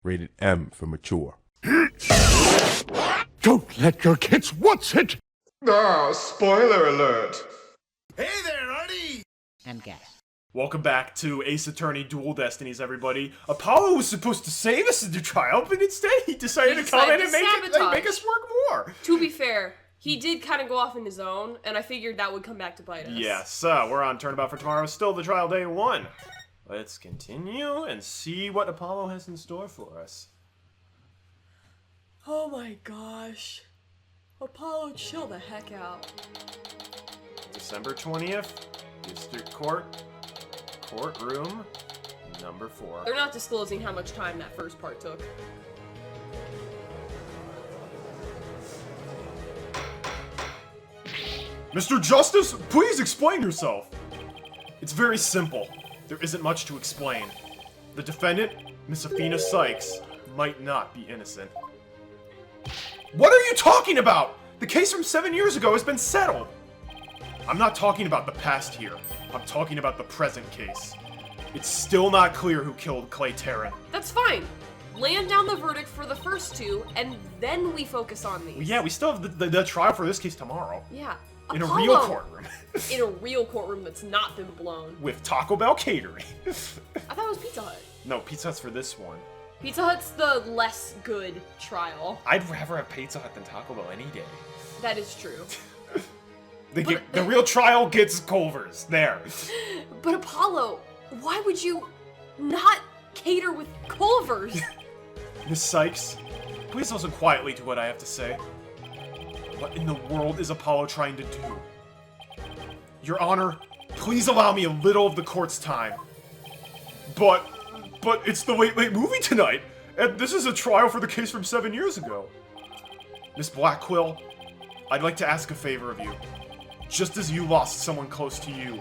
Rated M for mature. Don't let your kids watch it! Ah, spoiler alert. Hey there, Marty! And gas. Welcome back to Ace Attorney Dual Destinies, everybody. Apollo was supposed to save us in the trial, but instead he decided to come in and make us work more. To be fair, he did kind of go off in his own, and I figured that would come back to bite us. Yes, we're on turnabout for tomorrow. Still the trial day 1. Let's continue and see what Apollo has in store for us. Oh my gosh. Apollo, chill the heck out. December 20th, District Court, Courtroom number 4. They're not disclosing how much time that first part took. Mr. Justice, please explain yourself. It's very simple. There isn't much to explain. The defendant, Miss Athena Sykes, might not be innocent. What are you talking about? The case from 7 years ago has been settled. I'm not talking about the past here. I'm talking about the present case. It's still not clear who killed Clay Terran. That's fine. Land down the verdict for the first two, and then we focus on these. Yeah, we still have the trial for this case tomorrow. Yeah. In Apollo, a real courtroom. In a real courtroom that's not been blown. With Taco Bell catering. I thought it was Pizza Hut. No, Pizza Hut's for this one. Pizza Hut's the less good trial. I'd rather have Pizza Hut than Taco Bell any day. That is true. The real trial gets Culver's. There. But Apollo, why would you not cater with Culver's? Miss Sykes, please listen quietly to what I have to say. What in the world is Apollo trying to do? Your Honor, please allow me a little of the court's time. But it's the late movie tonight, and this is a trial for the case from 7 years ago. Miss Blackquill, I'd like to ask a favor of you. Just as you lost someone close to you,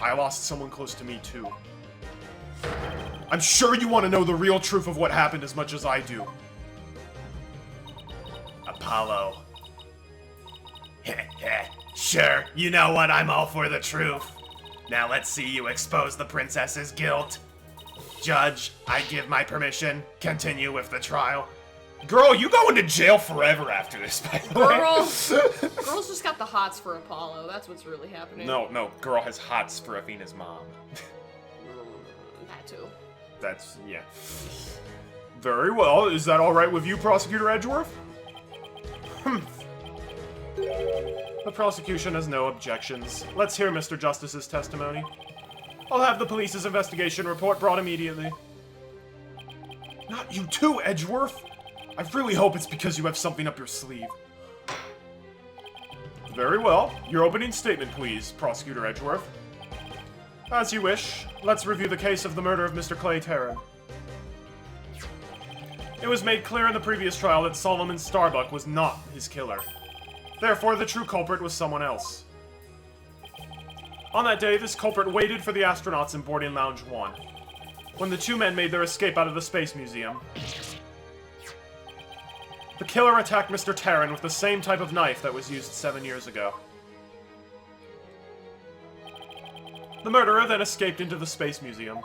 I lost someone close to me too. I'm sure you want to know the real truth of what happened as much as I do. Apollo. Sure, you know what, I'm all for the truth. Now let's see you expose the princess's guilt. Judge, I give my permission. Continue with the trial. Girl, you going to jail forever after this, by the way. Girls just got the hots for Apollo. That's what's really happening. No, girl has hots for Athena's mom. That too. That's, yeah. Very well. Is that alright with you, Prosecutor Edgeworth? The prosecution has no objections. Let's hear Mr. Justice's testimony. I'll have the police's investigation report brought immediately. Not you too, Edgeworth! I really hope it's because you have something up your sleeve. Very well. Your opening statement, please, Prosecutor Edgeworth. As you wish. Let's review the case of the murder of Mr. Clay Terran. It was made clear in the previous trial that Solomon Starbuck was not his killer. Therefore, the true culprit was someone else. On that day, this culprit waited for the astronauts in boarding lounge 1, when the two men made their escape out of the Space Museum. The killer attacked Mr. Terran with the same type of knife that was used 7 years ago. The murderer then escaped into the Space Museum.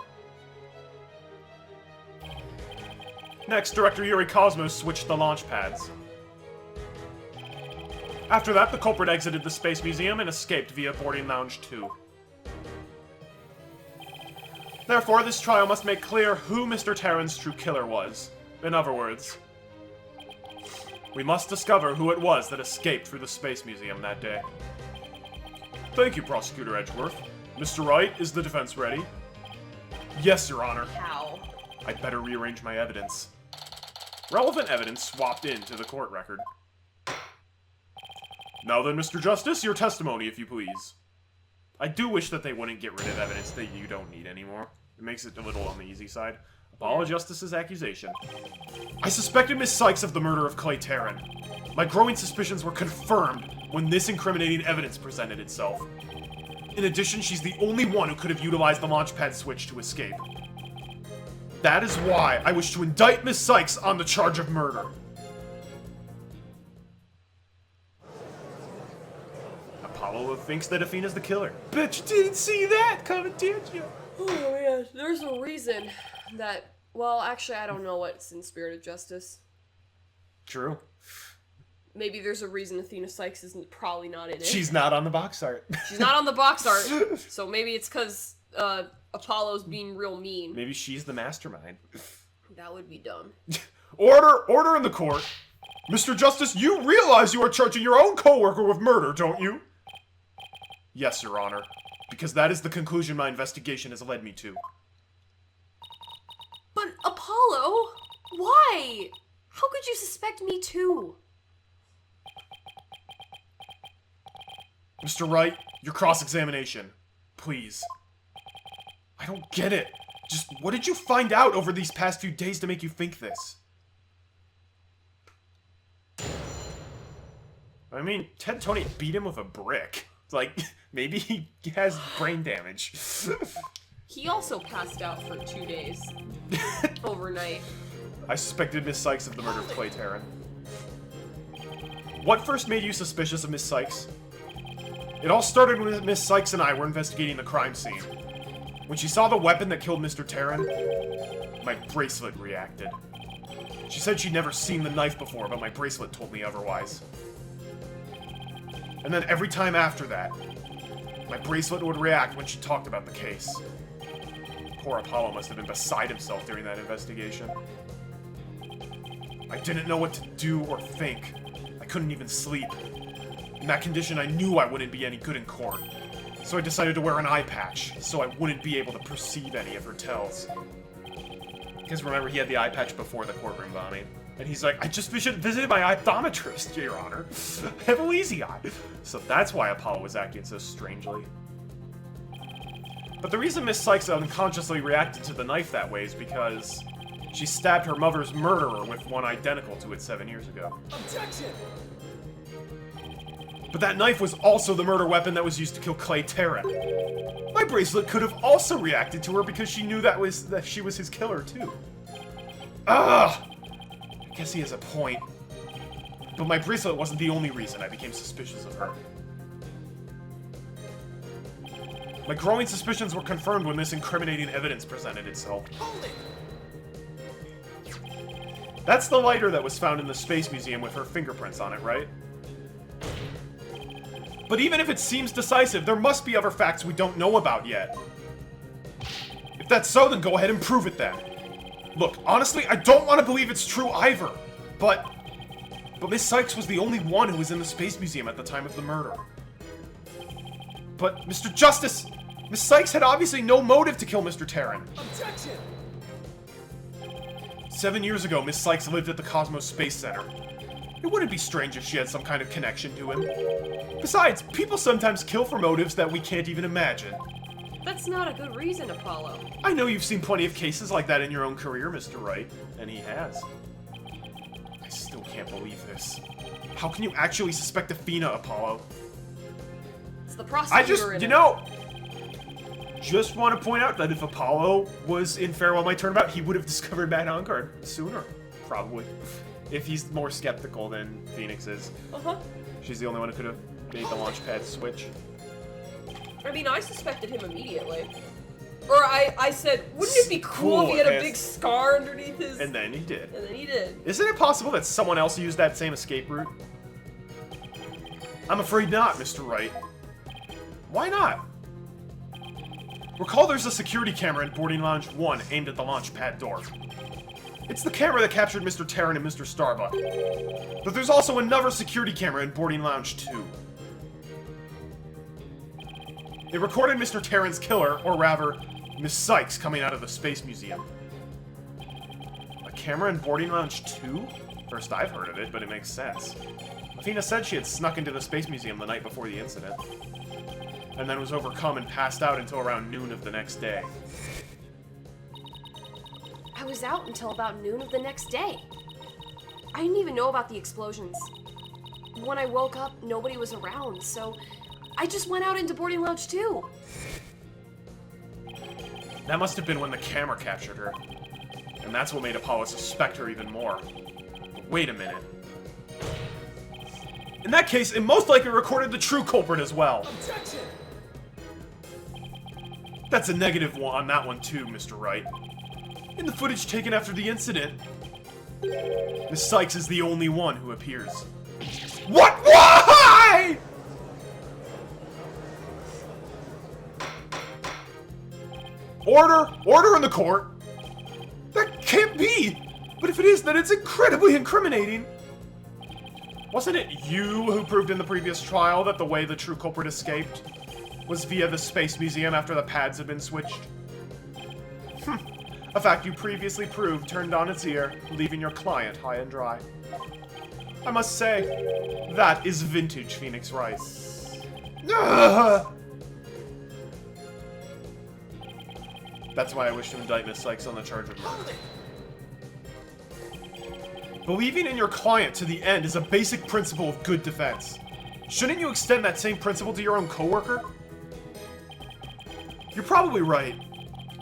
Next, Director Yuri Cosmos switched the launch pads. After that, the culprit exited the Space Museum and escaped via boarding lounge 2. Therefore, this trial must make clear who Mr. Terran's true killer was. In other words, we must discover who it was that escaped through the Space Museum that day. Thank you, Prosecutor Edgeworth. Mr. Wright, is the defense ready? Yes, Your Honor. How? I'd better rearrange my evidence. Relevant evidence swapped into the court record. Now then, Mr. Justice, your testimony, if you please. I do wish that they wouldn't get rid of evidence that you don't need anymore. It makes it a little on the easy side. Apollo Justice's accusation. I suspected Miss Sykes of the murder of Clay Terran. My growing suspicions were confirmed when this incriminating evidence presented itself. In addition, she's the only one who could have utilized the launchpad switch to escape. That is why I wish to indict Miss Sykes on the charge of murder. Apollo thinks that Athena's the killer. Bet you didn't see that coming, did you? Oh yeah, there's a reason that Well, actually, I don't know what's in Spirit of Justice. True. Maybe there's a reason Athena Sykes is probably not in it. She's not on the box art. She's not on the box art, so maybe it's because Apollo's being real mean. Maybe she's the mastermind. That would be dumb. Order in the court. Mr. Justice, you realize you are charging your own co-worker with murder, don't you? Yes, Your Honor. Because that is the conclusion my investigation has led me to. But Apollo, why? How could you suspect me too? Mr. Wright, your cross-examination. Please. I don't get it. Just what did you find out over these past few days to make you think this? I mean, Ted Tony beat him with a brick. Like, maybe he has brain damage. He also passed out for 2 days. Overnight. I suspected Miss Sykes of the murder of Clay Terran. What first made you suspicious of Miss Sykes? It all started when Miss Sykes and I were investigating the crime scene. When she saw the weapon that killed Mr. Terran, my bracelet reacted. She said she'd never seen the knife before, but my bracelet told me otherwise. And then every time after that, my bracelet would react when she talked about the case. Poor Apollo must have been beside himself during that investigation. I didn't know what to do or think. I couldn't even sleep. In that condition, I knew I wouldn't be any good in court. So I decided to wear an eye patch, so I wouldn't be able to perceive any of her tells. Because remember, he had the eye patch before the courtroom bombing. And he's like, I just visited my optometrist, Your Honor. I have a lazy eye. So that's why Apollo was acting so strangely. But the reason Miss Sykes unconsciously reacted to the knife that way is because she stabbed her mother's murderer with one identical to it 7 years ago. Objection! But that knife was also the murder weapon that was used to kill Clay Terran. My bracelet could have also reacted to her because she knew that she was his killer too. Ugh! I guess he has a point. But my bracelet wasn't the only reason I became suspicious of her. My growing suspicions were confirmed when this incriminating evidence presented itself. Hold it! That's the lighter that was found in the Space Museum with her fingerprints on it, right? But even if it seems decisive, there must be other facts we don't know about yet. If that's so, then go ahead and prove it then. Look, honestly, I don't want to believe it's true either, but Miss Sykes was the only one who was in the Space Museum at the time of the murder. But, Mr. Justice, Miss Sykes had obviously no motive to kill Mr. Terran. Objection! 7 years ago, Miss Sykes lived at the Cosmos Space Center. It wouldn't be strange if she had some kind of connection to him. Besides, people sometimes kill for motives that we can't even imagine. That's not a good reason, Apollo. I know you've seen plenty of cases like that in your own career, Mr. Wright, and he has. I still can't believe this. How can you actually suspect Athena, Apollo? It's the prosecutor Just want to point out that if Apollo was in Farewell My Turnabout, he would have discovered Matt Engarde sooner, probably. If he's more skeptical than Phoenix is. Uh-huh. She's the only one who could have made the launch pad switch. I mean, I suspected him immediately. Or I said, wouldn't it be cool if he had a big scar underneath his... And then he did. And then he did. Isn't it possible that someone else used that same escape route? I'm afraid not, Mr. Wright. Why not? Recall there's a security camera in boarding lounge 1 aimed at the launch pad door. It's the camera that captured Mr. Terran and Mr. Starbuck. But there's also another security camera in boarding lounge 2. It recorded Mr. Terran's killer, or rather, Miss Sykes, coming out of the Space Museum. A camera in boarding lounge 2? First I've heard of it, but it makes sense. Athena said she had snuck into the Space Museum the night before the incident, and then was overcome and passed out until around noon of the next day. I was out until about noon of the next day. I didn't even know about the explosions. When I woke up, nobody was around, so I just went out into boarding lounge 2. That must have been when the camera captured her. And that's what made Apollo suspect her even more. But wait a minute. In that case, it most likely recorded the true culprit as well. Objection! That's a negative one on that one too, Mr. Wright. In the footage taken after the incident, Miss Sykes is the only one who appears. What? Why? Order in the court. That can't be. But if it is, then it's incredibly incriminating. Wasn't it you who proved in the previous trial that the way the true culprit escaped was via the Space Museum after the pads had been switched? A fact you previously proved turned on its ear, leaving your client high and dry. I must say, that is vintage Phoenix Wright. Ugh! That's why I wish to indict Miss Sykes on the charge of murder. Believing in your client to the end is a basic principle of good defense. Shouldn't you extend that same principle to your own coworker? You're probably right.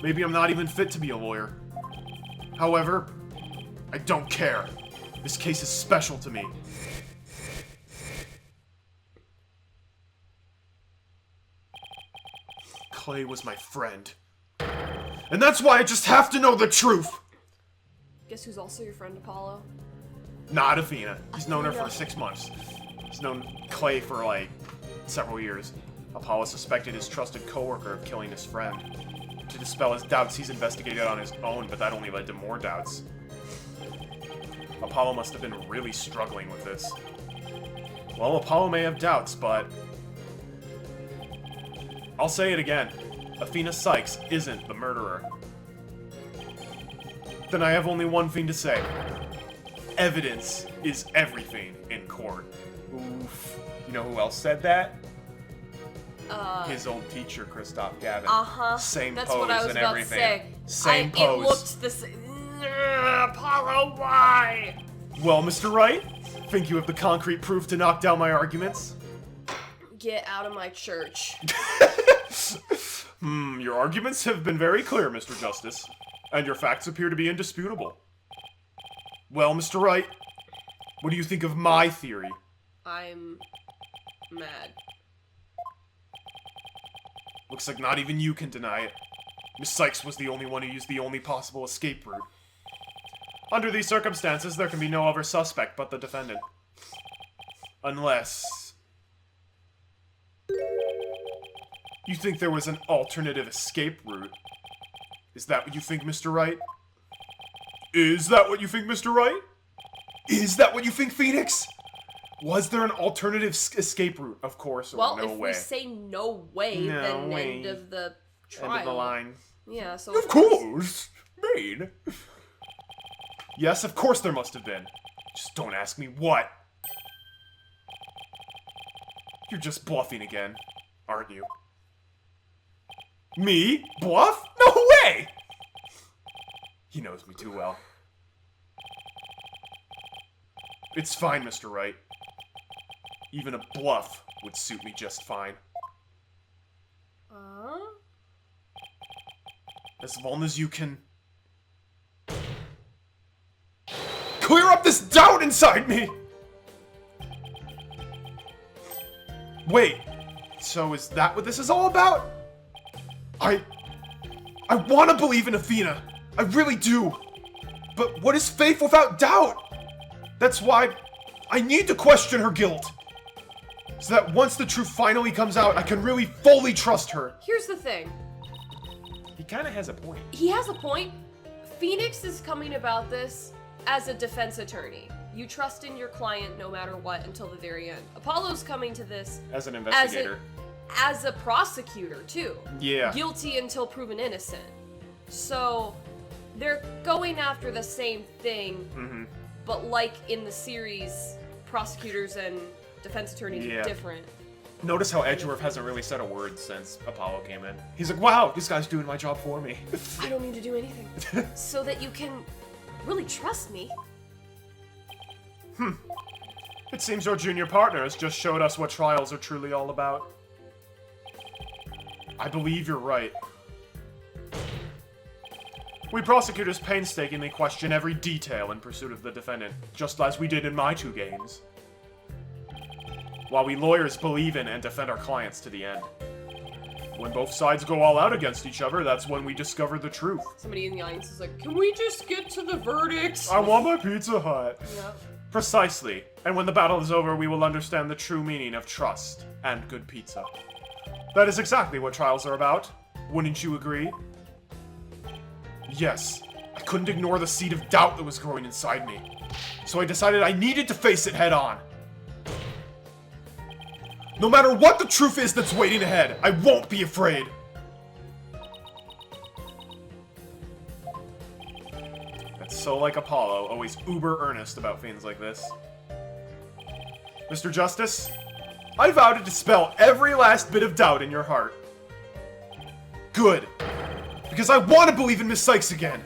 Maybe I'm not even fit to be a lawyer. However, I don't care. This case is special to me. Clay was my friend. And that's why I just have to know the truth! Guess who's also your friend, Apollo? Not Athena. He's known her for 6 months. He's known Clay for, like, several years. Apollo suspected his trusted coworker of killing his friend. To dispel his doubts, he's investigated on his own, but that only led to more doubts. Apollo must have been really struggling with this. Well, Apollo may have doubts, but... I'll say it again. Athena Sykes isn't the murderer. Then I have only one thing to say. Evidence is everything in court. Oof. You know who else said that? His old teacher, Christoph Gavin. Same That's pose what I was and about everything. to say. Same pose. It looked the same. Apollo, why? Well, Mr. Wright, think you have the concrete proof to knock down my arguments? Get out of my church. Your arguments have been very clear, Mr. Justice, and your facts appear to be indisputable. Well, Mr. Wright, what do you think of my theory? I'm mad. Looks like not even you can deny it. Miss Sykes was the only one who used the only possible escape route. Under these circumstances, there can be no other suspect but the defendant. Unless... you think there was an alternative escape route? Is that what you think, Mr. Wright? Is that what you think, Mr. Wright? Is that what you think, Phoenix? Was there an alternative escape route? Of course, or Well, no way. if we say no way, No then way. end of the trial. End of the line. Yeah, so... Of course! Maid. Yes, of course there must have been. Just don't ask me what. You're just bluffing again, aren't you? Me? Bluff? No way! He knows me too well. It's fine, Mr. Wright. Even a bluff would suit me just fine. As long as you can... clear up this doubt inside me! Wait, so is that what this is all about? I want to believe in Athena. I really do. But what is faith without doubt? That's why I need to question her guilt. So that once the truth finally comes out, I can really fully trust her. Here's the thing. He kind of has a point. He has a point. Phoenix is coming about this as a defense attorney. You trust in your client no matter what until the very end. Apollo's coming to this As an investigator. As a prosecutor, too. Yeah. Guilty until proven innocent. So, they're going after the same thing, but like in the series, prosecutors and defense attorneys are different. Notice how Edgeworth hasn't really said a word since Apollo came in. He's like, wow, this guy's doing my job for me. I don't need to do anything. So that you can really trust me. It seems your junior partner has just showed us what trials are truly all about. I believe you're right. We prosecutors painstakingly question every detail in pursuit of the defendant, just as we did in my 2 games. While we lawyers believe in and defend our clients to the end. When both sides go all out against each other, that's when we discover the truth. Somebody in the audience is like, can we just get to the verdict? I want my Pizza Hut. Yeah. Precisely. And when the battle is over, we will understand the true meaning of trust and good pizza. That is exactly what trials are about. Wouldn't you agree? Yes. I couldn't ignore the seed of doubt that was growing inside me. So I decided I needed to face it head on. No matter what the truth is that's waiting ahead, I won't be afraid. That's so like Apollo, always uber earnest about things like this. Mr. Justice, I vow to dispel every last bit of doubt in your heart. Good. Because I want to believe in Miss Sykes again.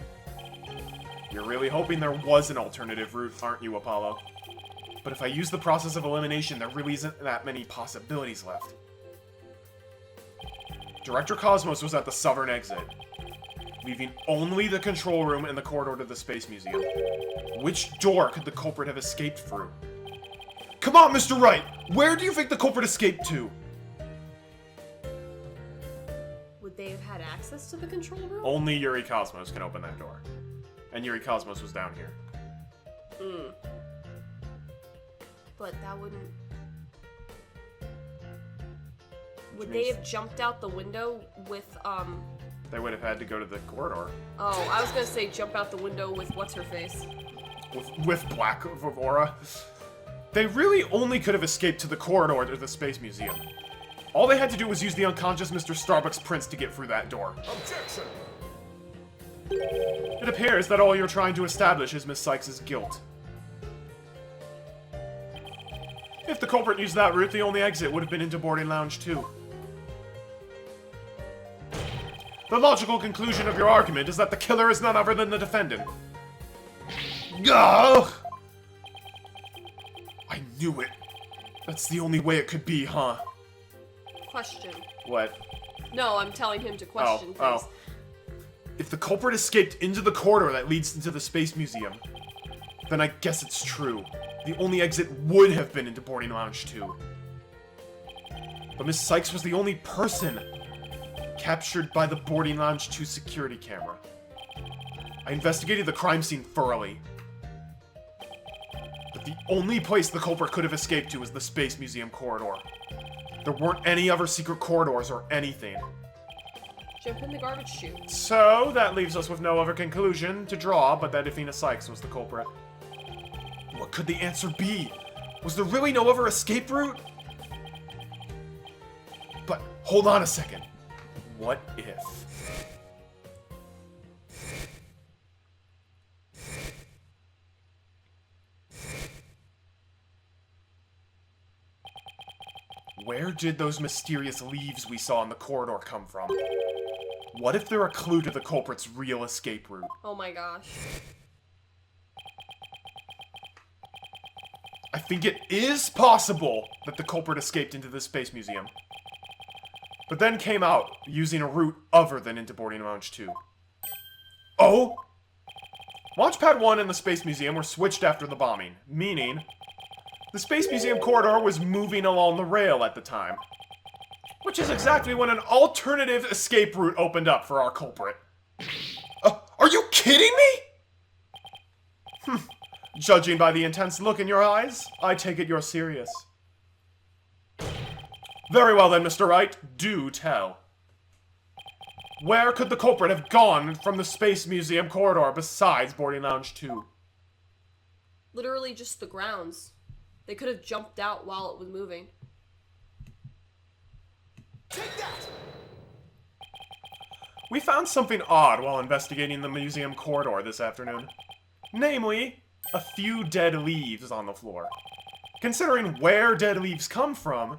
You're really hoping there was an alternative route, aren't you, Apollo? But if I use the process of elimination, there really isn't that many possibilities left. Director Cosmos was at the southern exit, leaving only the control room and the corridor to the Space Museum. Which door could the culprit have escaped through? Come on, Mr. Wright! Where do you think the culprit escaped to? Would they have had access to the control room? Only Yuri Cosmos can open that door. And Yuri Cosmos was down here. But that wouldn't... Would they have jumped out the window with, They would have had to go to the corridor. Oh, I was gonna say jump out the window with what's-her-face. With Black of Aura. They really only could have escaped to the corridor to the Space Museum. All they had to do was use the unconscious Mr. Starbucks Prince to get through that door. Objection! It appears that all you're trying to establish is Miss Sykes' guilt. If the culprit used that route, the only exit would have been into Boarding Lounge 2. The logical conclusion of your argument is that the killer is none other than the defendant. Ugh! I knew it. That's the only way it could be, huh? Question. What? No, I'm telling him to question things. If the culprit escaped into the corridor that leads into the Space Museum, then I guess it's true. The only exit would have been into Boarding Lounge 2. But Miss Sykes was the only person captured by the Boarding Lounge 2 security camera. I investigated the crime scene thoroughly. But the only place the culprit could have escaped to was the Space Museum corridor. There weren't any other secret corridors or anything. Jump in the garbage chute. So, that leaves us with no other conclusion to draw but that Athena Sykes was the culprit. What could the answer be? Was there really no other escape route? But, hold on a second. What if... Where did those mysterious leaves we saw in the corridor come from? What if they're a clue to the culprit's real escape route? Oh my gosh. I think it is possible that the culprit escaped into the Space Museum, but then came out using a route other than into Boarding Lounge 2. Oh! Launchpad 1 and the Space Museum were switched after the bombing, meaning the Space Museum corridor was moving along the rail at the time, which is exactly when an alternative escape route opened up for our culprit. Are you kidding me? Judging by the intense look in your eyes, I take it you're serious. Very well then, Mr. Wright, do tell. Where could the culprit have gone from the Space Museum corridor besides Boarding Lounge 2? Literally just the grounds. They could have jumped out while it was moving. Take that! We found something odd while investigating the museum corridor this afternoon. Namely, a few dead leaves on the floor. Considering where dead leaves come from,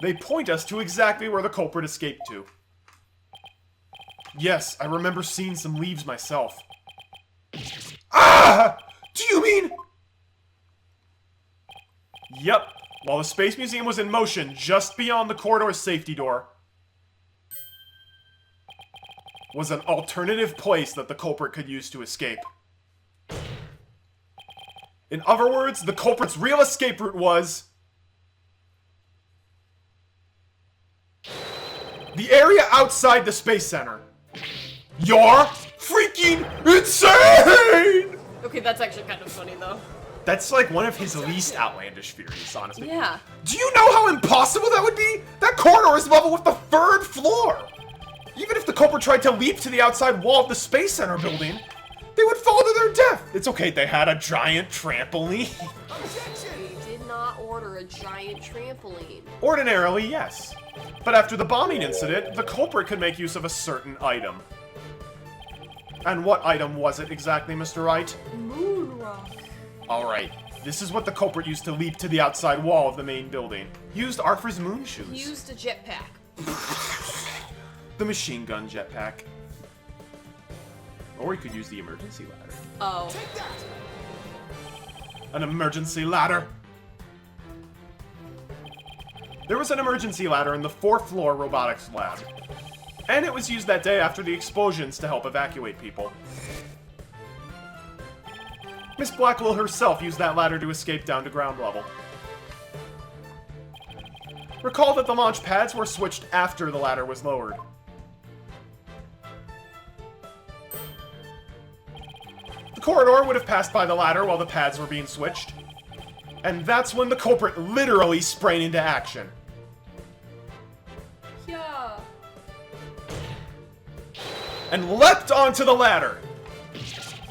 they point us to exactly where the culprit escaped to. Yes, I remember seeing some leaves myself. Ah! Do you mean... Yep, while the Space Museum was in motion just beyond the corridor's safety door, was an alternative place that the culprit could use to escape. In other words, the culprit's real escape route was... The area outside the Space Center. You're freaking insane! Okay, that's actually kind of funny, though. That's like one of his least outlandish theories, honestly. Yeah. Do you know how impossible that would be? That corridor is level with the 3rd floor! Even if the culprit tried to leap to the outside wall of the Space Center building, they would fall to their death! It's okay, they had a giant trampoline. We did not order a giant trampoline. Ordinarily, yes. But after the bombing incident, the culprit could make use of a certain item. And what item was it exactly, Mr. Wright? Moon rock. Alright, this is what the culprit used to leap to the outside wall of the main building. Used Arthur's moon shoes. He used a jetpack. The machine gun jetpack. Or he could use the emergency ladder. Oh. An emergency ladder. There was an emergency ladder in the 4th floor robotics lab. And it was used that day after the explosions to help evacuate people. Miss Blackwell herself used that ladder to escape down to ground level. Recall that the launch pads were switched after the ladder was lowered. The corridor would have passed by the ladder while the pads were being switched. And that's when the culprit literally sprang into action. Yeah. And leapt onto the ladder.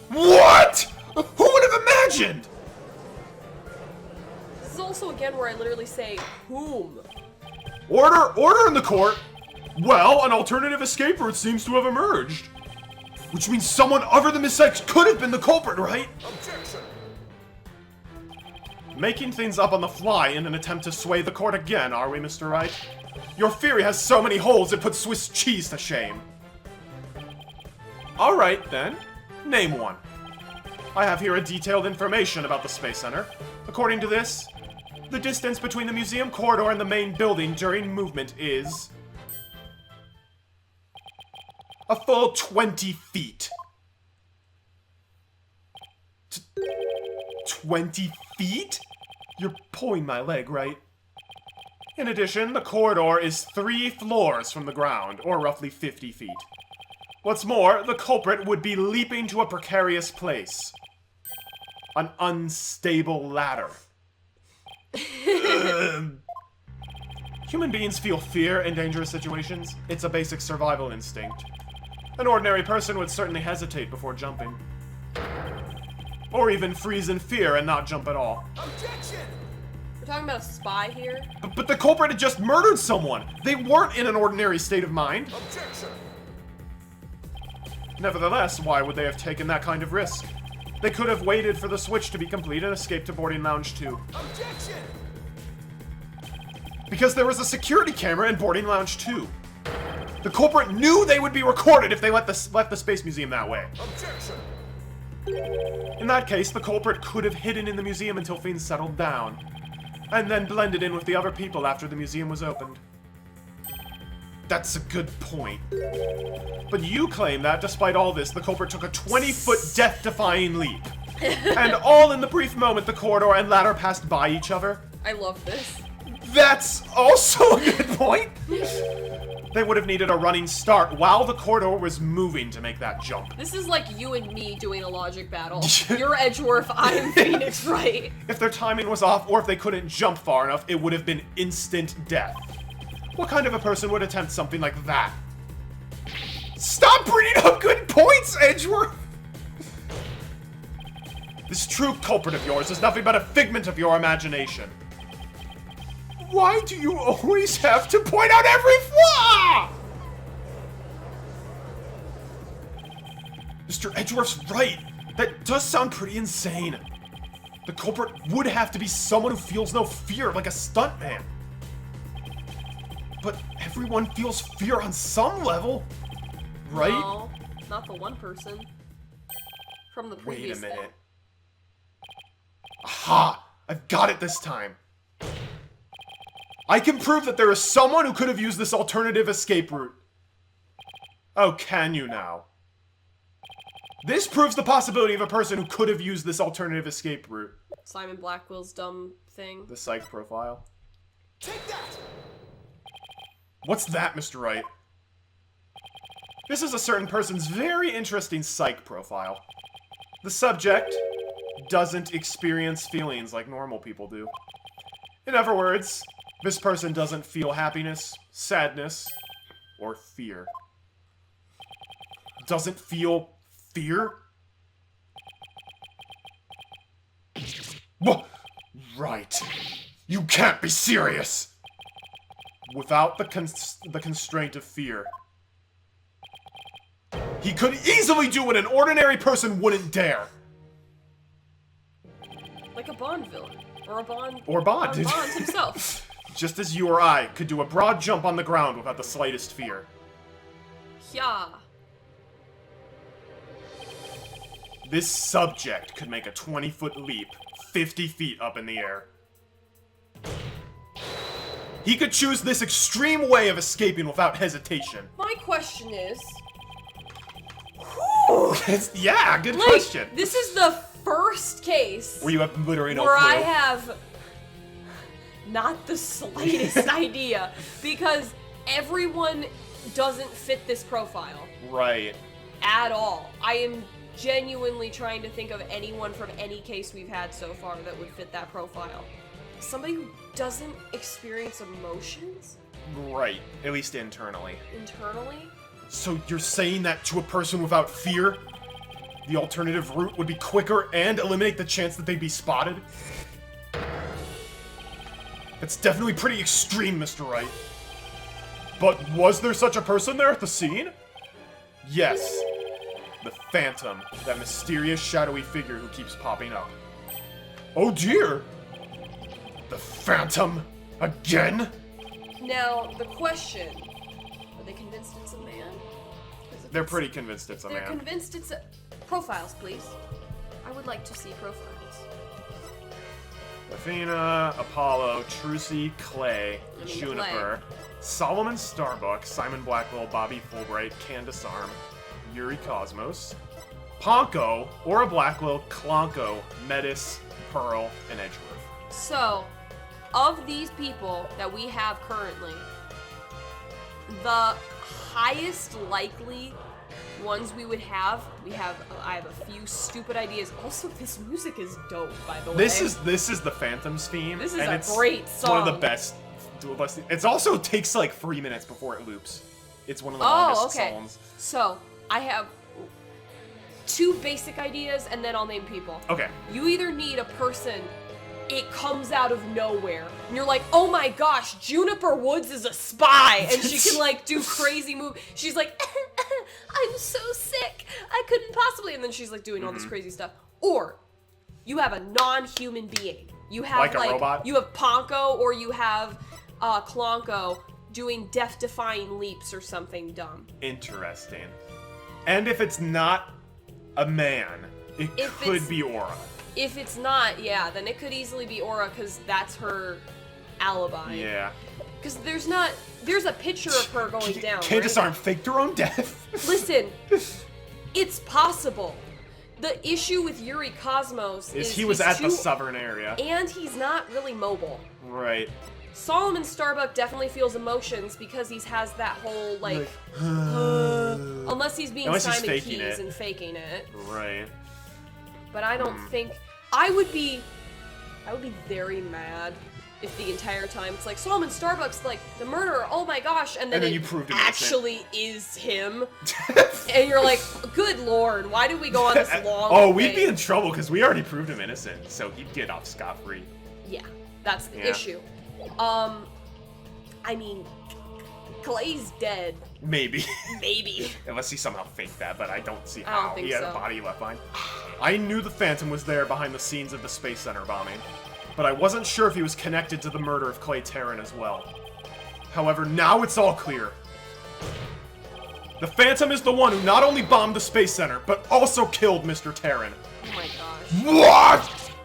What? Who would have imagined? This is also again where I literally say, whom? Order in the court. Well, an alternative escape route seems to have emerged. Which means someone other than Miss Sykes could have been the culprit, right? Objection! Making things up on the fly in an attempt to sway the court again, are we, Mr. Wright? Your theory has so many holes it puts Swiss cheese to shame. Alright, then. Name one. I have here a detailed information about the Space Center. According to this, the distance between the museum corridor and the main building during movement is... a full 20 feet. 20 feet? You're pulling my leg, right? In addition, the corridor is 3 floors from the ground, or roughly 50 feet. What's more, the culprit would be leaping to a precarious place. An unstable ladder. Human beings feel fear in dangerous situations. It's a basic survival instinct. An ordinary person would certainly hesitate before jumping. Or even freeze in fear and not jump at all. Objection! We're talking about a spy here? But the culprit had just murdered someone! They weren't in an ordinary state of mind! Objection! Nevertheless, why would they have taken that kind of risk? They could have waited for the switch to be complete and escaped to boarding lounge 2. Objection! Because there was a security camera in boarding lounge 2. The culprit knew they would be recorded if they left the Space Museum that way. Objection! In that case, the culprit could have hidden in the museum until things settled down, and then blended in with the other people after the museum was opened. That's a good point. But you claim that, despite all this, the culprit took a 20-foot death-defying leap. And all in the brief moment the corridor and ladder passed by each other. I love this. That's also a good point! They would have needed a running start while the corridor was moving to make that jump. This is like you and me doing a logic battle. You're Edgeworth, I am Phoenix Wright. If their timing was off, or if they couldn't jump far enough, it would have been instant death. What kind of a person would attempt something like that? Stop bringing up good points, Edgeworth! This true culprit of yours is nothing but a figment of your imagination. Why do you always have to point out every flaw? Mr. Edgeworth's right. That does sound pretty insane. The culprit would have to be someone who feels no fear, like a stuntman. But everyone feels fear on some level, right? No, not the one person. From the previous Wait a minute. thing. Aha! I've got it this time. I can prove that there is someone who could have used this alternative escape route. Oh, can you now? This proves the possibility of a person who could have used this alternative escape route. Simon Blackwell's dumb thing. The psych profile. Take that! What's that, Mr. Wright? This is a certain person's very interesting psych profile. The subject doesn't experience feelings like normal people do. In other words, this person doesn't feel happiness, sadness, or fear. Doesn't feel fear? What? Right. You can't be serious! Without the constraint of fear. He could easily do what an ordinary person wouldn't dare. Like a Bond villain. Or a Bond... Or Bond. Or Bond himself. Just as you or I could do a broad jump on the ground without the slightest fear. Yeah. This subject could make a 20-foot leap 50 feet up in the air. He could choose this extreme way of escaping without hesitation. My question is... Yeah, good like, question. This is the first case where you have literally no where clue. I have not the slightest idea, because everyone doesn't fit this profile. Right. At all. I am genuinely trying to think of anyone from any case we've had so far that would fit that profile. Somebody who doesn't experience emotions? Right. At least internally. Internally? So you're saying that to a person without fear, the alternative route would be quicker and eliminate the chance that they'd be spotted? It's definitely pretty extreme, Mr. Wright. But was there such a person there at the scene? Yes. The Phantom, that mysterious shadowy figure who keeps popping up. Oh dear! The Phantom? Again? Now, the question, are they convinced it's a man? They're pretty convinced it's a man. They're convinced it's a... Profiles, please. I would like to see profiles. Athena, Apollo, Trucy, Clay, Juniper, Clay. Solomon Starbuck, Simon Blackwell, Bobby Fulbright, Candace Arm, Yuri Cosmos, Ponko, Aura Blackwell, Klonko, Metis, Pearl, and Edgeworth. So, of these people that we have currently, the highest likely ones we would have, I have a few stupid ideas. Also, this music is dope, by the way. This is the Phantom's theme. This is and a it's great song. One of the best. It also takes like 3 minutes before it loops. It's one of the longest songs. So, I have 2 basic ideas, and then I'll name people. Okay. You either need a person, it comes out of nowhere, and you're like, oh my gosh, Juniper Woods is a spy, and she can like do crazy moves. She's like, I'm so sick, I couldn't possibly, and then she's like doing all this crazy stuff. Or you have a non-human being. You have like a robot? You have Ponko, or you have Klonko doing death-defying leaps or something dumb. Interesting. And if it's not a man, it could be Aura. If it's not, yeah, then it could easily be Aura, because that's her alibi. Yeah. Because there's a picture of her going down, Candace right? Arm faked her own death. Listen, it's possible. The issue with Yuri Cosmos is he was at the southern area. And he's not really mobile. Right. Solomon Starbuck definitely feels emotions because he has that whole, like unless he's being Simon Keys and faking it. Right. But I don't think... I would be very mad if the entire time it's like, Solomon Starbuck's like, the murderer, oh my gosh, and then you proved him actually is him. And you're like, good lord, why did we go on this long Oh, we'd be in trouble because we already proved him innocent, so he'd get off scot-free. Yeah, that's the issue. I mean, Clay's dead. Maybe. Maybe. Unless he somehow faked that, but I don't see I how. don't think He had so. a body left behind. I knew the Phantom was there behind the scenes of the Space Center bombing, but I wasn't sure if he was connected to the murder of Clay Terran as well. However, now it's all clear. The Phantom is the one who not only bombed the Space Center, but also killed Mr. Terran. Oh my gosh.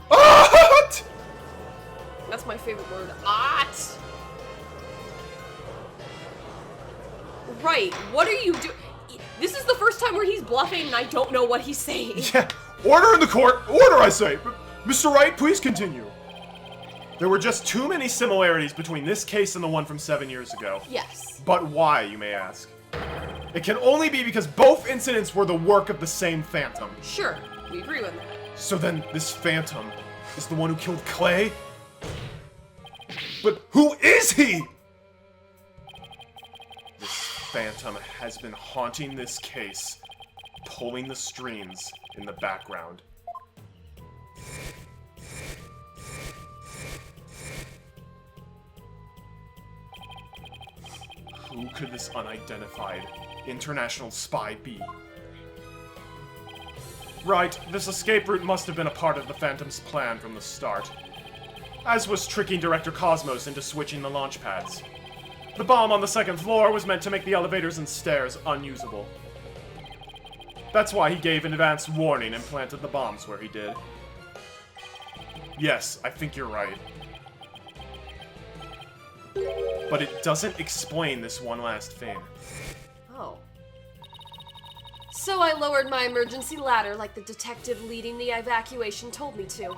What? That's my favorite word. Ot. Right, what are you doing? This is the first time where he's bluffing and I don't know what he's saying. Yeah. Order in the court! Order, I say! Mr. Wright, please continue. There were just too many similarities between this case and the one from 7 years ago. Yes. But why, you may ask? It can only be because both incidents were the work of the same Phantom. Sure, we agree with that. So then, this Phantom is the one who killed Clay? But who is he? This Phantom has been haunting this case, pulling the strings in the background. Who could this unidentified international spy be? Right, this escape route must have been a part of the Phantom's plan from the start. As was tricking Director Cosmos into switching the launch pads. The bomb on the second floor was meant to make the elevators and stairs unusable. That's why he gave an advance warning and planted the bombs where he did. Yes, I think you're right. But it doesn't explain this one last thing. Oh. So I lowered my emergency ladder like the detective leading the evacuation told me to.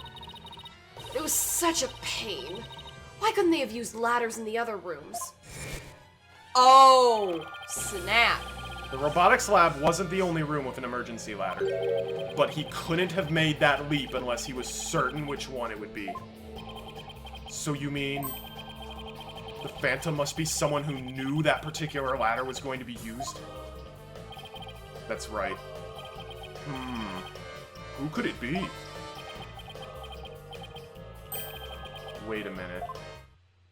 It was such a pain. Why couldn't they have used ladders in the other rooms? Oh, snap. The robotics lab wasn't the only room with an emergency ladder, but he couldn't have made that leap unless he was certain which one it would be. So you mean the Phantom must be someone who knew that particular ladder was going to be used? That's right. Who could it be? Wait a minute.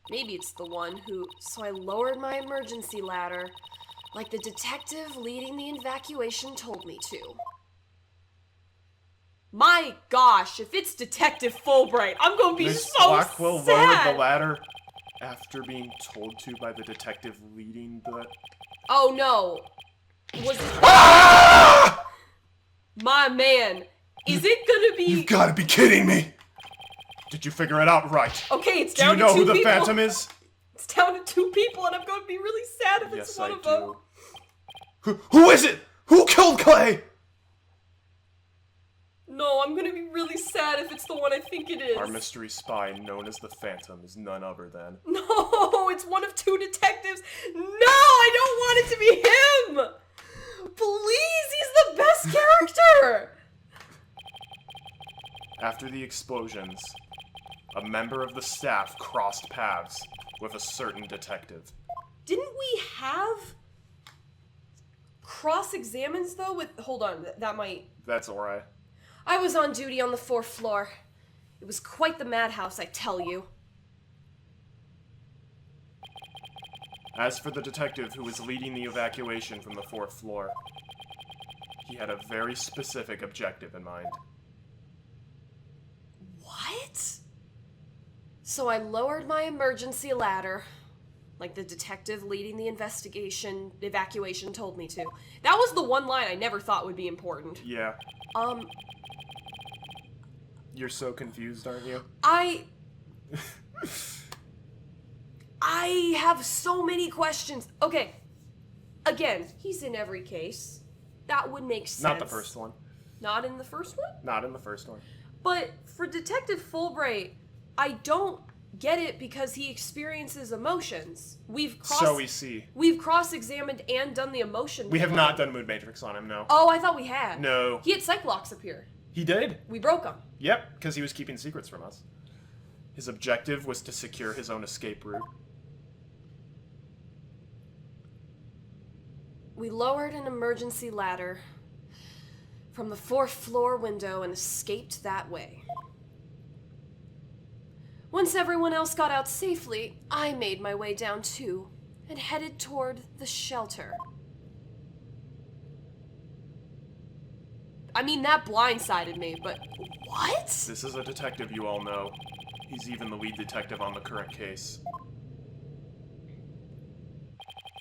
Maybe it's the one who... So I lowered my emergency ladder like the detective leading the evacuation told me to. My gosh, if it's Detective Fulbright, I'm gonna be Miss so Blackwell sad! lowered the ladder after being told to by the detective leading the... Oh no. Was it... Ah! My man, is it gonna be... You've gotta be kidding me! Did you figure it out right? Okay, it's Do you down know to 2 who the people. Phantom is? It's down to 2 people, and I'm gonna be really sad if it's Yes, one I of them. do. Who is it? Who killed Clay? No, I'm gonna be really sad if it's the one I think it is. Our mystery spy, known as the Phantom, is none other than... No, it's one of 2 detectives. No, I don't want it to be him. Please, he's the best character. After the explosions, a member of the staff crossed paths with a certain detective. Didn't we have cross-examines though with... Hold on, that might... That's alright. I was on duty on the 4th floor. It was quite the madhouse, I tell you. As for the detective who was leading the evacuation from the 4th floor, he had a very specific objective in mind. What? So I lowered my emergency ladder, like the detective leading the evacuation told me to. That was the one line I never thought would be important. Yeah. You're so confused, aren't you? I have so many questions. Okay, again, he's in every case. That would make sense. Not the first one. Not in the first one? Not in the first one. But for Detective Fulbright, I don't get it because he experiences emotions. So we see. We've cross-examined and done the emotion. We have not done Mood Matrix on him, no. Oh, I thought we had. No. He had Cyclops appear. He did. We broke him. Yep, because he was keeping secrets from us. His objective was to secure his own escape route. We lowered an emergency ladder from the 4th floor window and escaped that way. Once everyone else got out safely, I made my way down too and headed toward the shelter. I mean, that blindsided me, but what? This is a detective you all know. He's even the lead detective on the current case.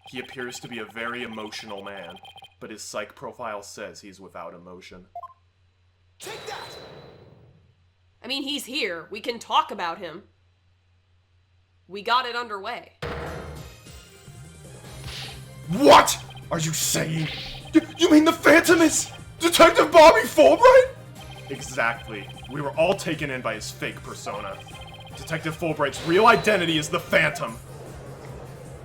He appears to be a very emotional man, but his psych profile says he's without emotion. Take that! I mean, he's here. We can talk about him. We got it underway. What are you saying? You mean the Phantom is Detective Bobby Fulbright? Exactly. We were all taken in by his fake persona. Detective Fulbright's real identity is the Phantom.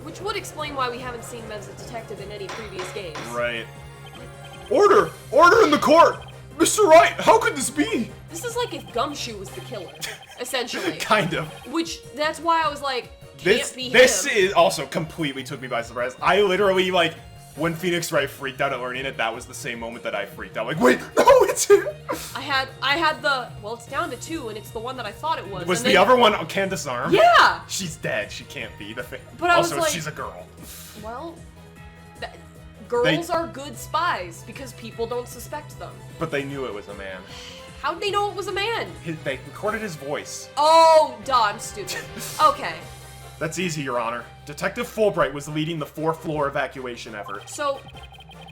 Which would explain why we haven't seen him as a detective in any previous games. Right. Order! Order in the court! Mr. Wright, how could this be? This is like if Gumshoe was the killer, essentially. Kind of. Which, that's why I was like, This is also completely took me by surprise. I literally, like, when Phoenix Wright freaked out at learning it, that was the same moment that I freaked out. Like, wait, no, it's him! I had the, well, it's down to 2, and it's the one that I thought it was. Was and the then, other one Candace Arm? Yeah! She's dead. She can't be the But I was also, like, she's a girl. Well, girls are good spies because people don't suspect them. But they knew it was a man. How'd they know it was a man? They recorded his voice. Oh, duh, I'm stupid. Okay. That's easy, Your Honor. Detective Fulbright was leading the 4th-floor evacuation effort. So,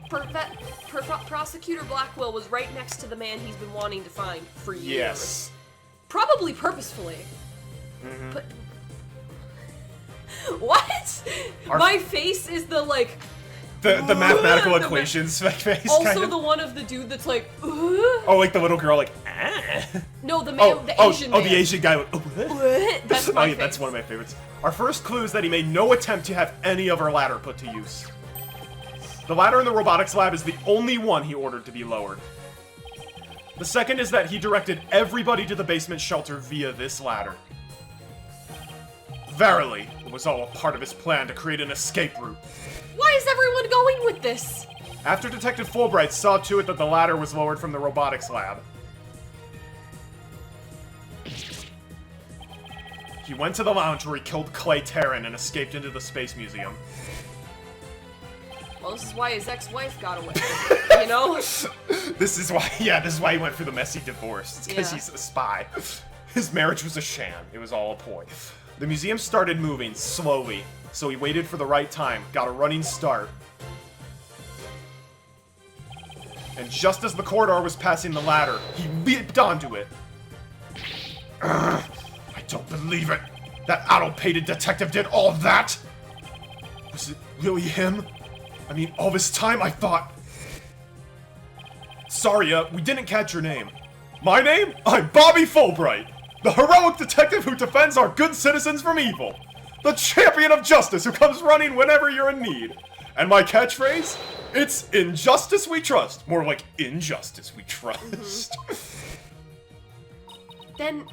Prosecutor Blackwell was right next to the man he's been wanting to find for years. Yes. Probably purposefully. But... What? My face is the, like... The mathematical equations face, also kind of. the one of the dude that's like, Oh, like the little girl, like, ah. No, the man, the Asian man. Oh, the Asian guy, like, what? That's my face. That's one of my favorites. Our first clue is that he made no attempt to have any of our ladder put to use. The ladder in the robotics lab is the only one he ordered to be lowered. The second is that he directed everybody to the basement shelter via this ladder. Verily, it was all a part of his plan to create an escape route. Why is everyone going with this? After Detective Fulbright saw to it that the ladder was lowered from the robotics lab, he went to the lounge where he killed Clay Terran and escaped into the Space Museum. Well, this is why his ex-wife got away, you know? This is why he went for the messy divorce. It's because he's a spy. His marriage was a sham. It was all a ploy. The museum started moving, slowly, so he waited for the right time, got a running start. And just as the corridor was passing the ladder, he leaped onto it. I don't believe it! That addle-pated detective did all that! Was it really him? I mean, all this time I thought... Sorry, we didn't catch your name. My name? I'm Bobby Fulbright, the heroic detective who defends our good citizens from evil. The champion of justice who comes running whenever you're in need. And my catchphrase? It's injustice we trust. More like injustice we trust. Then,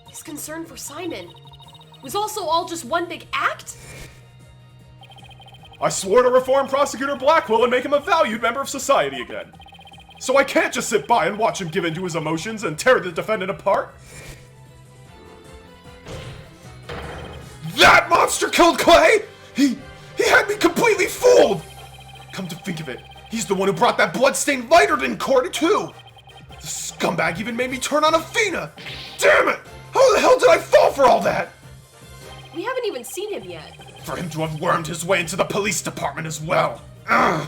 his concern for Simon was also all just one big act? I swore to reform Prosecutor Blackwell and make him a valued member of society again. So I can't just sit by and watch him give in to his emotions and tear the defendant apart. That monster killed Clay! He had me completely fooled! Come to think of it, he's the one who brought that bloodstained lighter in court too! The scumbag even made me turn on Athena! Damn it! How the hell did I fall for all that? We haven't even seen him yet. For him to have wormed his way into the police department as well. Ugh.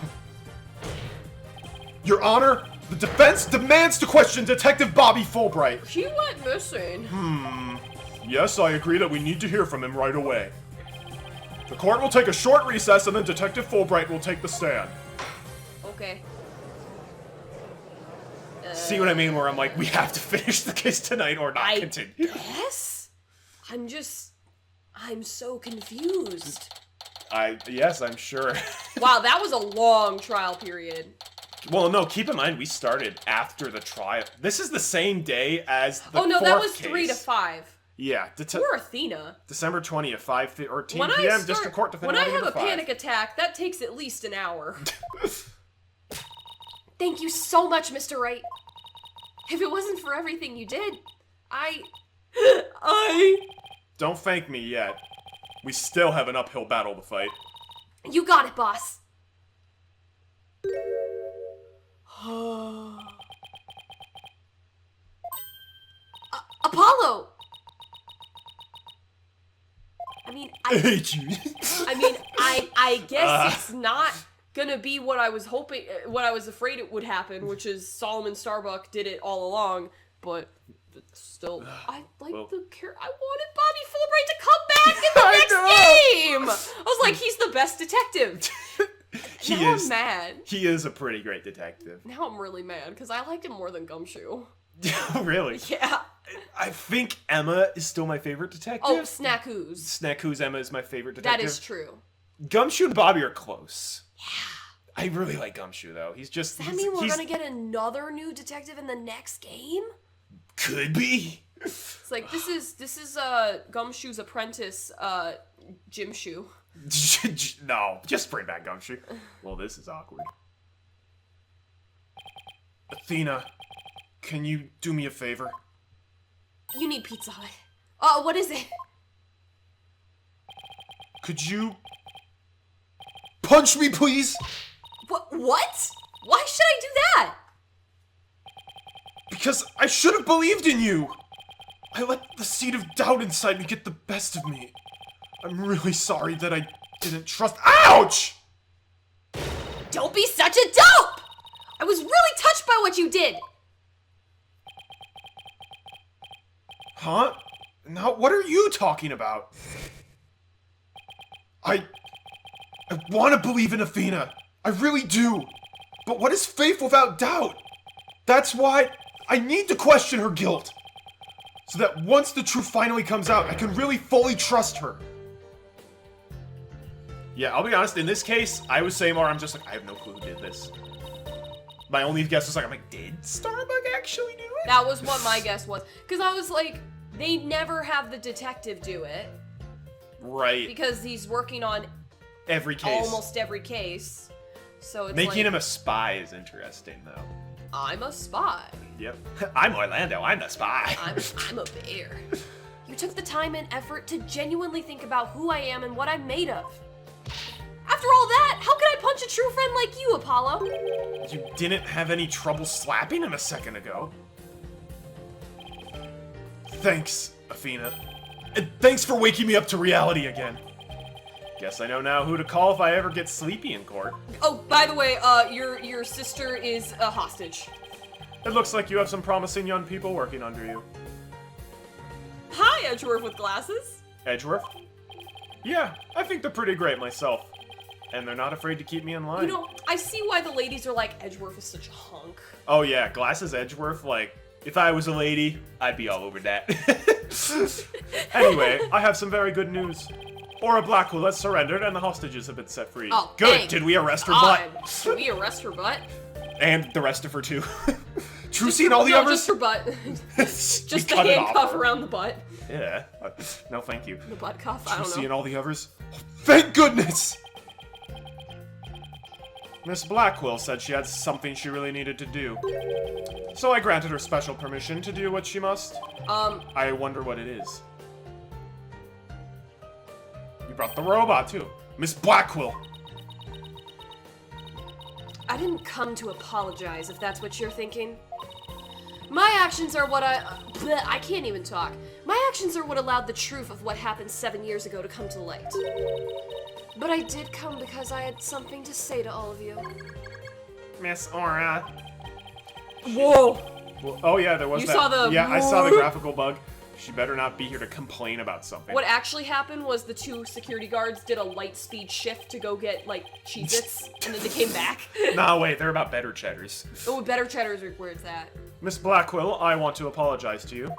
Your Honor, the defense demands to question Detective Bobby Fulbright. He went missing. Yes, I agree that we need to hear from him right away. The court will take a short recess and then Detective Fulbright will take the stand. Okay. See what I mean? Where I'm like, we have to finish the case tonight or not continue. Yes? I'm so confused. Yes, I'm sure. Wow, that was a long trial period. Well, no, keep in mind, we started after the trial. This is the same day as the Oh, no, that was case. 3 to 5. Yeah. Poor Athena. December 20th, 5:14 p.m. District Court defendant. When I have a panic attack, that takes at least an hour. Thank you so much, Mr. Wright. If it wasn't for everything you did, I... Don't thank me yet. We still have an uphill battle to fight. You got it, boss. Apollo! I hate you. I guess it's not gonna be what I was hoping, what I was afraid it would happen, which is Solomon Starbuck did it all along, but still, I wanted Bobby Fulbright to come back in the next game! I was like, he's the best detective. Now I'm mad. He is a pretty great detective. Now I'm really mad, because I liked him more than Gumshoe. Really? Yeah. I think Emma is still my favorite detective. Oh, Snackoos. Snackoos Emma is my favorite detective. That is true. Gumshoe and Bobby are close. Yeah. I really like Gumshoe, though. He's just... Does that mean we're gonna get another new detective in the next game? Could be. It's like, this is Gumshoe's apprentice, Jim Shoe. No, just bring back Gumshoe. Well, this is awkward. Athena, can you do me a favor? You need Pizza Hut. What is it? Could you... punch me, please? What? Why should I do that? Because I should have believed in you! I let the seed of doubt inside me get the best of me. I'm really sorry that I didn't trust— Ouch! Don't be such a dope! I was really touched by what you did! Huh? Now, what are you talking about? I want to believe in Athena. I really do. But what is faith without doubt? That's why I need to question her guilt. So that once the truth finally comes out, I can really fully trust her. Yeah, I'll be honest, in this case, I was saying more, I'm just like, I have no clue who did this. My only guess was like, did Starbuck actually do it? That was what my guess was. Because I was like, they never have the detective do it. Right. Because he's working on every case. Almost every case. So it's Making like, him a spy is interesting, though. I'm a spy. Yep. I'm Orlando, I'm the spy. I'm a bear. You took the time and effort to genuinely think about who I am and what I'm made of. After all that, how could I punch a true friend like you, Apollo? You didn't have any trouble slapping him a second ago. Thanks, Athena. And thanks for waking me up to reality again. Guess I know now who to call if I ever get sleepy in court. Oh, by the way, your sister is a hostage. It looks like you have some promising young people working under you. Hi, Edgeworth with glasses. Edgeworth? Yeah, I think they're pretty great myself. And they're not afraid to keep me in line. You know, I see why the ladies are like, Edgeworth is such a hunk. Oh yeah, Glasses Edgeworth, like, if I was a lady, I'd be all over that. Anyway, I have some very good news. Aura Blackwell has surrendered and the hostages have been set free. Oh, good! thank Did we arrest her God. butt? Did we arrest her butt? And the rest of her too. True Just seen her- all the no, others? just her butt. We Just the cut it off handcuff her. around the butt. Yeah. No, thank you. The butt cuff, I True don't seeing know. all the others? Thank goodness! Miss Blackwell said she had something she really needed to do. So I granted her special permission to do what she must. I wonder what it is. You brought the robot, too. Miss Blackwell! I didn't come to apologize, if that's what you're thinking. My actions are what I can't even talk. My actions are what allowed the truth of what happened 7 years ago to come to light. But I did come because I had something to say to all of you. Miss Aura. Whoa! Well, oh yeah, there was You that. saw the- Yeah, I saw the graphical bug. She better not be here to complain about something. What actually happened was the two security guards did a light speed shift to go get, like, Cheez-Its, and then they came back. Nah, wait, they're about better cheddars. Oh, better cheddars are where it's at. Miss Blackwell, I want to apologize to you.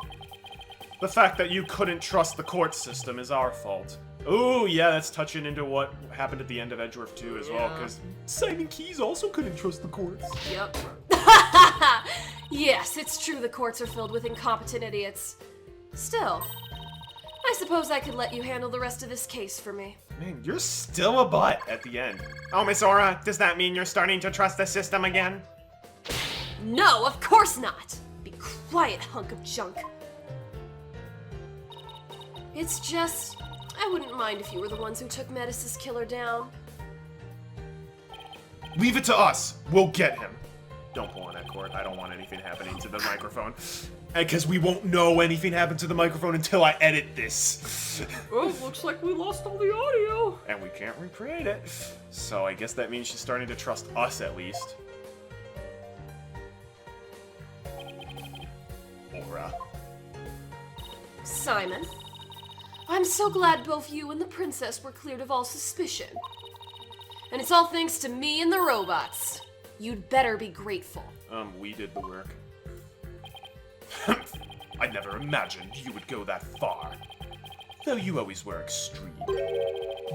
The fact that you couldn't trust the court system is our fault. Ooh, yeah, that's touching into what happened at the end of Edgeworth 2 as well, Yeah. because Simon Keyes also couldn't trust the courts. Yep. Yes, it's true the courts are filled with incompetent idiots. Still, I suppose I could let you handle the rest of this case for me. Man, you're still a butt at the end. Oh, Miss Aura, does that mean you're starting to trust the system again? No, of course not! Be quiet, hunk of junk. It's just, I wouldn't mind if you were the ones who took Metis' killer down. Leave it to us. We'll get him. Don't pull on that cord. I don't want anything happening to the microphone. Because we won't know anything happened to the microphone until I edit this. Oh, looks like we lost all the audio. And we can't recreate it. So I guess that means she's starting to trust us at least. Aura. Simon, I'm so glad both you and the princess were cleared of all suspicion. And it's all thanks to me and the robots. You'd better be grateful. We did the work. I never imagined you would go that far. Though you always were extreme.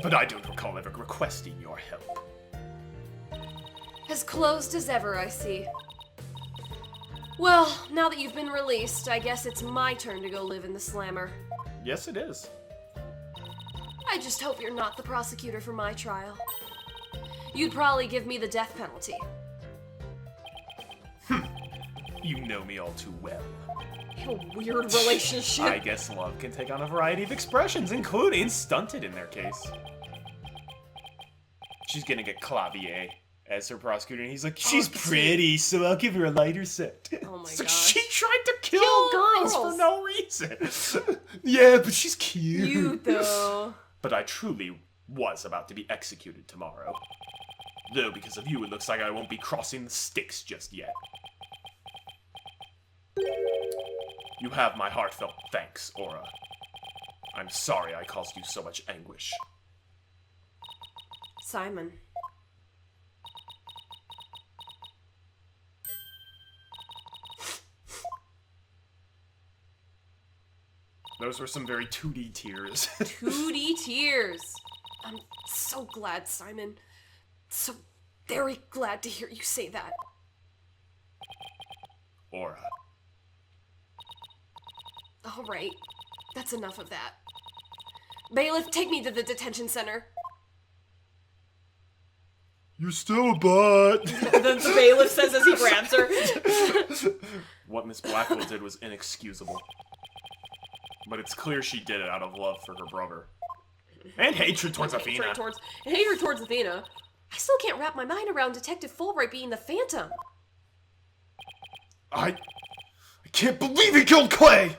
But I don't recall ever requesting your help. As closed as ever, I see. Well, now that you've been released, I guess it's my turn to go live in the Slammer. Yes, it is. I just hope you're not the prosecutor for my trial. You'd probably give me the death penalty. You know me all too well. A weird relationship. I guess love can take on a variety of expressions, including stunted in their case. She's gonna get Clavier as her prosecutor, and he's like, she's pretty, so I'll give her a lighter set. Oh my So gosh. she tried to kill Kill girls for girls. no reason. Yeah, but she's cute. You, though. But I truly was about to be executed tomorrow. Though because of you, it looks like I won't be crossing the sticks just yet. You have my heartfelt thanks, Aura. I'm sorry I caused you so much anguish. Simon. Those were some very 2D tears. 2D tears. I'm so glad, Simon. So very glad to hear you say that. Aura. All right. That's enough of that. Bailiff, take me to the detention center. You're still a butt. The bailiff says as he grabs her. What Miss Blackwell did was inexcusable. But it's clear she did it out of love for her brother. And hatred towards Athena. Hatred towards Athena. I still can't wrap my mind around Detective Fulbright being the Phantom. I can't believe he killed Clay!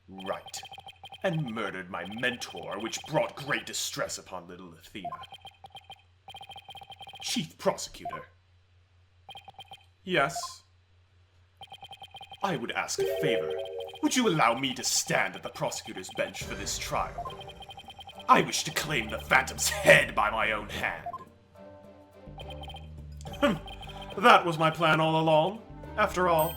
Right. And murdered my mentor, which brought great distress upon little Athena. Chief Prosecutor. Yes. I would ask a favor. Would you allow me to stand at the prosecutor's bench for this trial? I wish to claim the Phantom's head by my own hand. That was my plan all along, after all.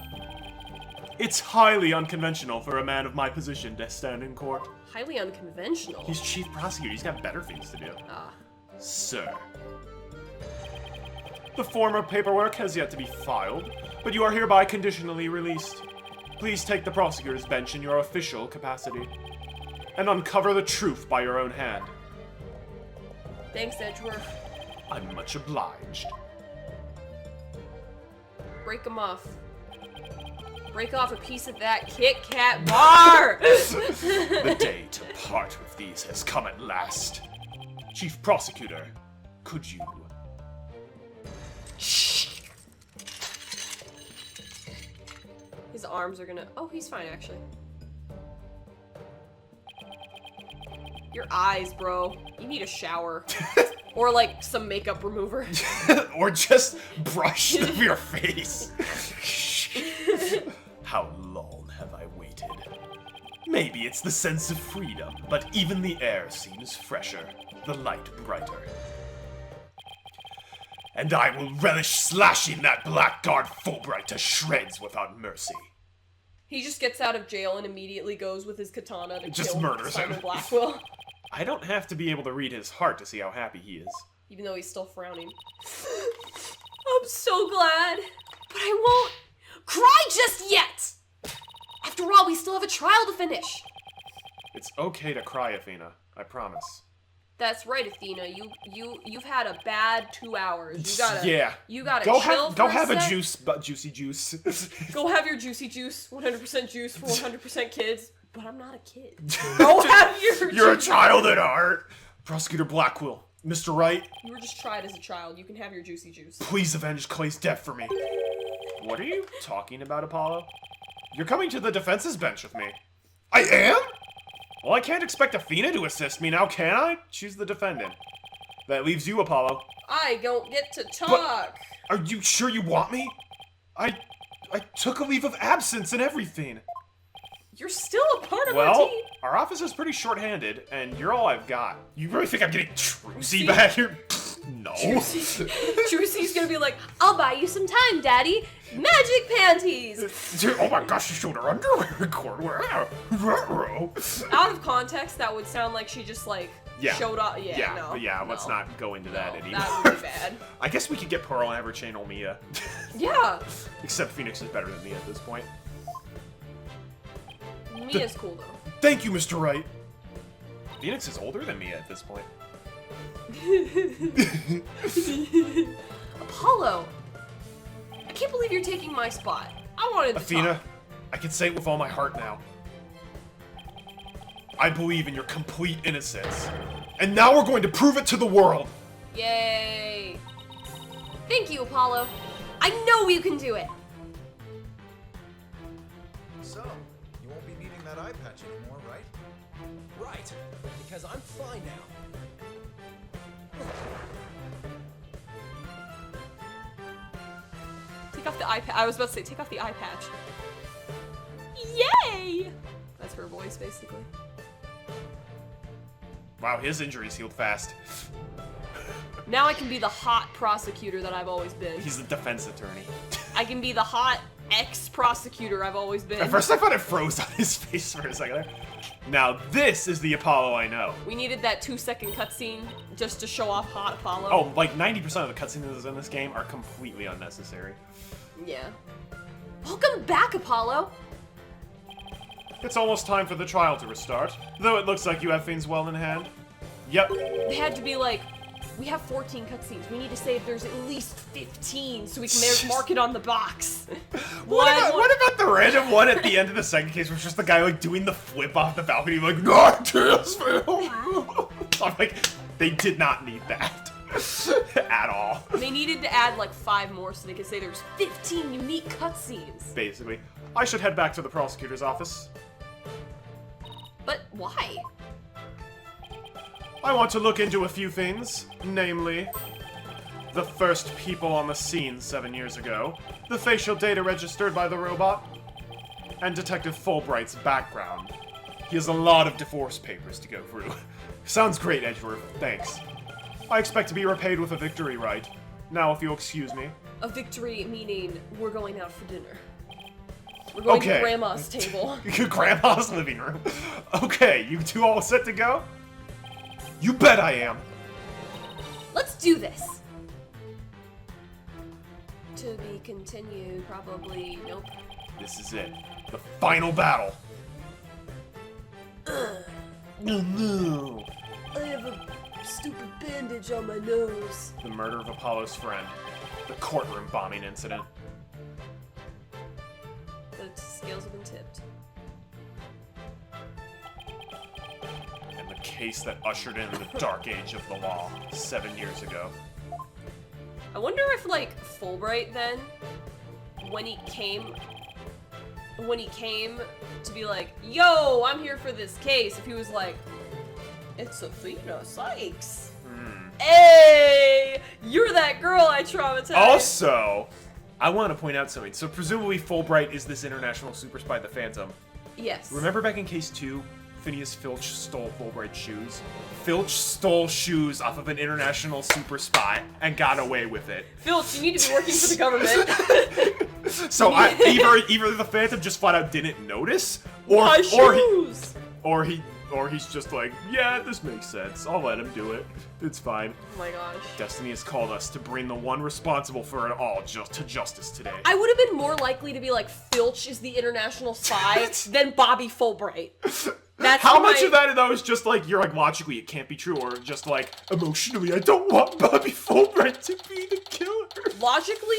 It's highly unconventional for a man of my position to stand in court. Highly unconventional. He's chief prosecutor, he's got better things to do. Ah. Sir. The former paperwork has yet to be filed, but you are hereby conditionally released. Please take the prosecutor's bench in your official capacity, and uncover the truth by your own hand. Thanks, Edgeworth. I'm much obliged. Break them off. Break off a piece of that Kit Kat bar! The day to part with these has come at last. Chief Prosecutor, could you... His arms are gonna... Oh, he's fine, actually. Your eyes, bro. You need a shower. Or, like, some makeup remover. or just brush your face. How long have I waited? Maybe it's the sense of freedom, but even the air seems fresher, the light brighter. And I will relish slashing that blackguard Fulbright to shreds without mercy. He just gets out of jail and immediately goes with his katana to Just kill murders Simon him. Blackwell. I don't have to be able to read his heart to see how happy he is. Even though he's still frowning. I'm so glad. But I won't cry just yet! After all, we still have a trial to finish. It's okay to cry, Athena. I promise. That's right, Athena. You've had a bad 2 hours. You gotta go chill have for a a sec. juicy juice. Go have your juicy juice. 100% juice for 100% kids. But I'm not a kid. Go have your You're a juicy child at heart. Prosecutor Blackwell, Mr. Wright, You were just tried as a child. You can have your juicy juice. please avenge Clay's death for me. What are you talking about, Apollo? You're coming to the defense's bench with me. I am? Well, I can't expect Athena to assist me now, can I? She's the defendant. That leaves you, Apollo. I don't get to talk. Are you sure you want me? I took a leave of absence and everything. You're still a part of our Well, team. our office is pretty short-handed, and you're all I've got. You really think I'm getting Trucy back here? No. Juicy's gonna be like, I'll buy you some time, Daddy. Magic panties. Oh my gosh, you showed her underwear cord. Out of context, that would sound like she just like showed up. Yeah, let's not go into that anymore. That would be bad. I guess we could get Pearl and have her channel Mia. Yeah. Except Phoenix is better than Mia at this point. Mia's cool though. Thank you, Mr. Wright. Phoenix is older than Mia at this point. Apollo! I can't believe you're taking my spot. I wanted to Athena, talk. I can say it with all my heart now. I believe in your complete innocence. And now we're going to prove it to the world! Yay! Thank you, Apollo. I know you can do it! So, you won't be needing that eye patch anymore, right? Right, because I'm fine now. Take off the eye patch. I was about to say, take off the eye patch. Yay! That's her voice, basically. Wow, his injuries healed fast. Now I can be the hot prosecutor that I've always been. He's the defense attorney. I can be the hot ex-prosecutor I've always been. At first I thought it froze on his face for a second there. Now this is the Apollo I know. We needed that 2-second cutscene just to show off hot Apollo. Oh, like 90% of the cutscenes in this game are completely unnecessary. Yeah. Welcome back, Apollo! It's almost time for the trial to restart, though it looks like you have things well in hand. Yep. They had to be like, we have 14 cutscenes. We need to say if there's at least 15 so we can mark it on the box. What about the random one at the end of the second case where it's just the guy like doing the flip off the balcony like, not this film. I'm like, they did not need that at all. They needed to add like 5 more so they could say there's 15 unique cutscenes. Basically. I should head back to the prosecutor's office. But why? I want to look into a few things, namely, the first people on the scene 7 years ago, the facial data registered by the robot, and Detective Fulbright's background. He has a lot of divorce papers to go through. Sounds great, Edgeworth. Thanks. I expect to be repaid with a victory right. Now, if you'll excuse me. A victory meaning we're going out for dinner. We're going to Grandma's table. Grandma's living room. Okay, you two all set to go? You bet I am. Let's do this. To be continued, probably. Nope. This is it. The final battle. No. I have a stupid bandage on my nose. The murder of Apollo's friend. The courtroom bombing incident. But its scales have been tipped. And the case that ushered in the dark age of the law 7 years ago. I wonder if, like, Fulbright then, when he came to be like, yo, I'm here for this case, if he was like, it's Athena Sykes. Hey, you're that girl I traumatized. Also, I want to point out something. So presumably Fulbright is this international super spy, the Phantom. Yes. Remember back in case 2, Phineas Filch stole Fulbright's shoes? Filch stole shoes off of an international super spy and got away with it. Filch, you need to be working for the government. So either the Phantom just flat out didn't notice, or he's just like, yeah, this makes sense. I'll let him do it. It's fine. Oh my gosh. Destiny has called us to bring the one responsible for it all to justice today. I would have been more likely to be like, Filch is the international spy than Bobby Fulbright. That's How much of that though is just like, you're like, logically it can't be true, or just like, emotionally, I don't want Bobby Fulbright to be the killer. Logically,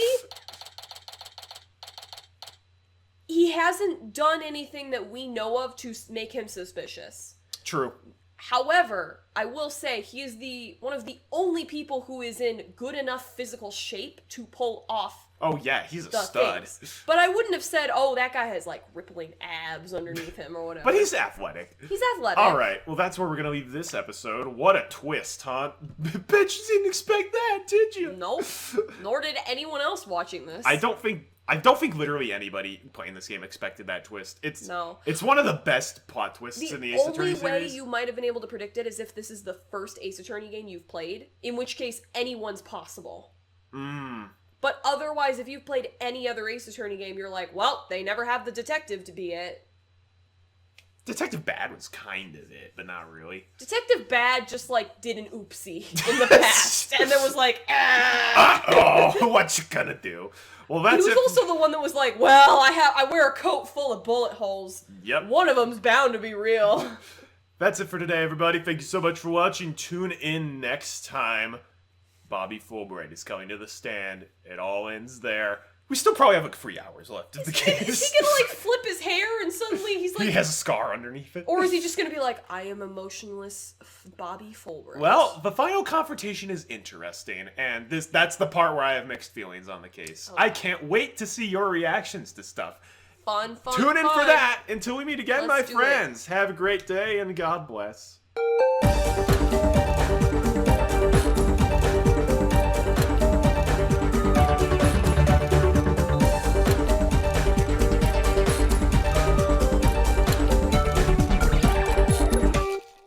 he hasn't done anything that we know of to make him suspicious. True. However, I will say he is one of the only people who is in good enough physical shape to pull off Oh yeah, he's a the stud. things. But I wouldn't have said, oh, that guy has like rippling abs underneath him or whatever. But he's athletic. He's athletic. All right, well that's where we're gonna leave this episode. What a twist, huh? Bet you didn't expect that, did you? Nope. Nor did anyone else watching this. I don't think literally anybody playing this game expected that twist. It's one of the best plot twists in the Ace Attorney series. The only way you might have been able to predict it is if this is the first Ace Attorney game you've played, in which case anyone's possible. But otherwise, if you've played any other Ace Attorney game, you're like, well, they never have the detective to be it. Detective Bad was kind of it, but not really. Detective Bad just, like, did an oopsie in the past, and then was like, ah! Uh-oh, what you gonna do? Well, that's He was also the one that was like, well, I wear a coat full of bullet holes. Yep. One of them's bound to be real. That's it for today, everybody. Thank you so much for watching. Tune in next time. Bobby Fulbright is coming to the stand. It all ends there. We still probably have like 3 hours left of the case. Is he gonna like flip his hair and suddenly he's like... He has a scar underneath it. Or is he just gonna be like, I am emotionless Bobby Fulbright? Well, the final confrontation is interesting, and that's the part where I have mixed feelings on the case. I can't wait to see your reactions to stuff. Fun. Tune in for that. Until we meet again, Let's my friends. Have a great day, and God bless.